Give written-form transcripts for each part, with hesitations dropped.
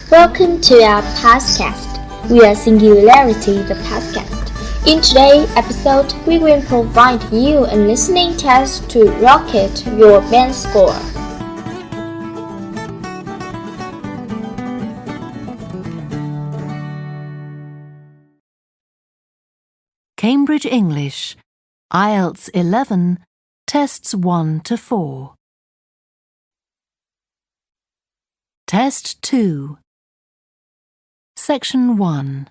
Welcome to our podcast. We are Singularity The Podcast. In today's episode, we will provide you a listening test to rocket your band score. Cambridge English, IELTS 11, Tests 1 to 4. Test 2. Section 1.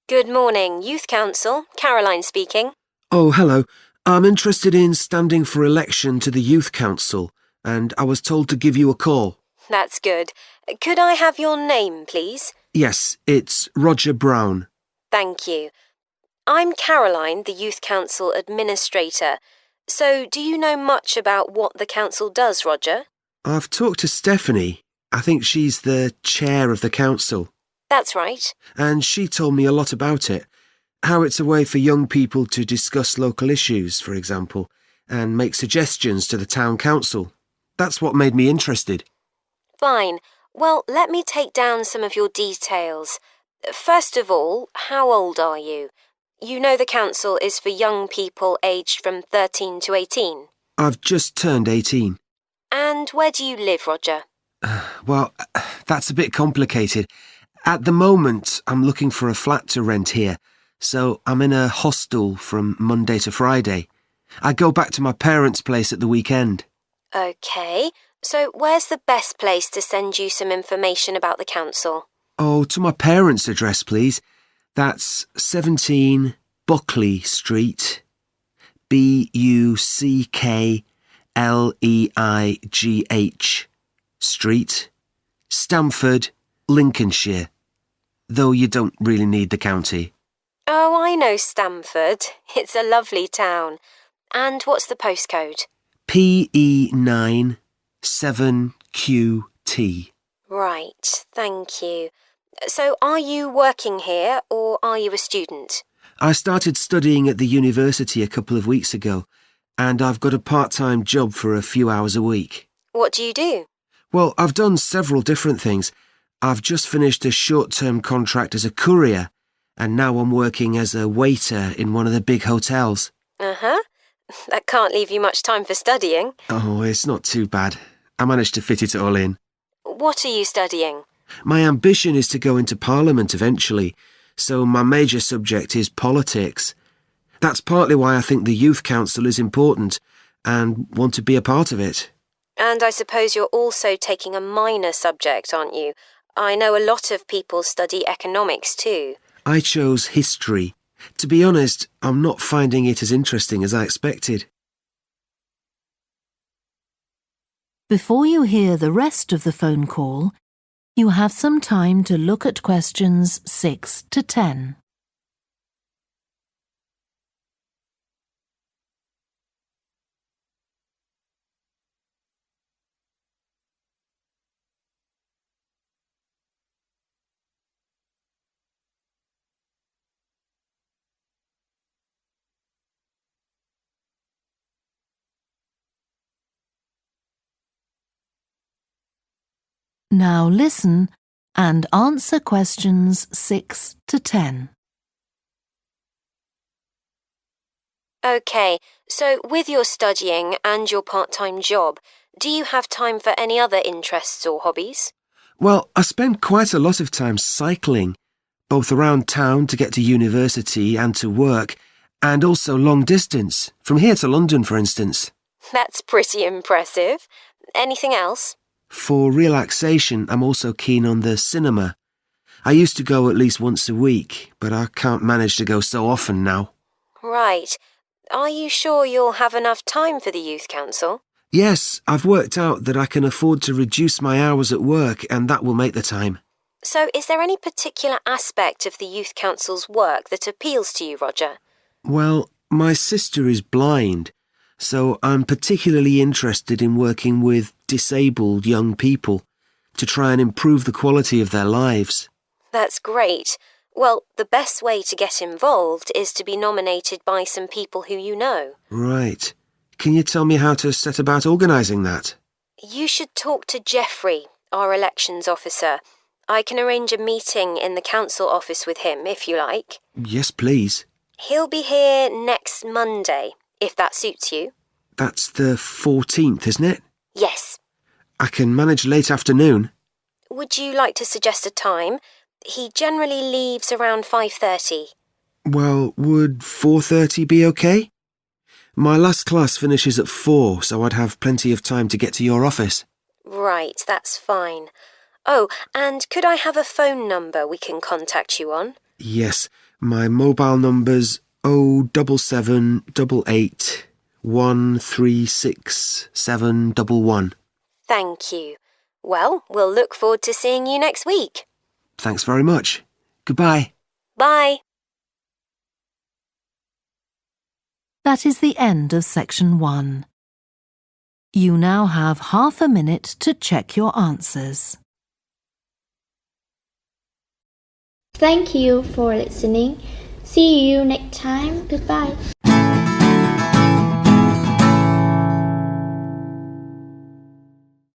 Good morning, Youth Council. Caroline speaking. Oh, hello. I'm interested in standing for election to the Youth Council, and I was told to give you a call. That's good. Could I have your name, please? Yes, it's Roger Brown. Thank you. I'm Caroline, the Youth Council Administrator. So, do you know much about what the council does, Roger? I've talked to Stephanie. I think she's the chair of the council. That's right. And she told me a lot about it. How it's a way for young people to discuss local issues, for example, and make suggestions to the town council. That's what made me interested. Fine. Well, let me take down some of your details. First of all, how old are you? You know the council is for young people aged from 13 to 18. I've just turned 18. And where do you live, Roger? Well, that's a bit complicated. At the moment, I'm looking for a flat to rent here, so I'm in a hostel from Monday to Friday. I go back to my parents' place at the weekend. OK, so where's the best place to send you some information about the council? Oh, to my parents' address, please. That's 17 Buckley Street, Buckleigh Street, Stamford, Lincolnshire. Though you don't really need the county. Oh, I know Stamford. It's a lovely town. And what's the postcode? PE9 7QT. Right, thank you. So are you working here or are you a student? I started studying at the university a couple of weeks ago, and I've got a part-time job for a few hours a week. What do you do? Well, I've done several different things. I've just finished a short-term contract as a courier, and now I'm working as a waiter in one of the big hotels. Uh-huh. That can't leave you much time for studying. Oh, it's not too bad. I managed to fit it all in. What are you studying? My ambition is to go into Parliament eventually, so my major subject is politics. That's partly why I think the Youth Council is important and want to be a part of it. And I suppose you're also taking a minor subject, aren't you? I know a lot of people study economics too. I chose history. To be honest, I'm not finding it as interesting as I expected. Before you hear the rest of the phone call, you have some time to look at questions 6 to 10. Now listen and answer questions 6 to 10. OK, so with your studying and your part-time job, do you have time for any other interests or hobbies? Well, I spend quite a lot of time cycling, both around town to get to university and to work, and also long distance, from here to London, for instance. That's pretty impressive. Anything else? For relaxation, I'm also keen on the cinema. I used to go at least once a week, but I can't manage to go so often now. Right. Are you sure you'll have enough time for the Youth Council? Yes, I've worked out that I can afford to reduce my hours at work, and that will make the time. So is there any particular aspect of the Youth Council's work that appeals to you, Roger? Well, my sister is blind, so I'm particularly interested in working with disabled young people to try and improve the quality of their lives. That's great. Well, the best way to get involved is to be nominated by some people who you know. Right. Can you tell me how to set about organising that? You should talk to Jeffrey. our elections officer. I can arrange a meeting in the council office with him if you like. Yes, please. He'll be here next Monday, if that suits you. That's the 14th, isn't it? Yes. I can manage late afternoon. Would you like to suggest a time? He generally leaves around 5:30. Well, would 4:30 be okay? My last class finishes at 4, so I'd have plenty of time to get to your office. Right, that's fine. Oh, and could I have a phone number we can contact you on? Yes, my mobile number's 07788 136711. Thank you. Well, we'll look forward to seeing you next week. Thanks very much. Goodbye. Bye. That is the end of section 1. You now have half a minute to check your answers. Thank you for listening. See you next time. Goodbye.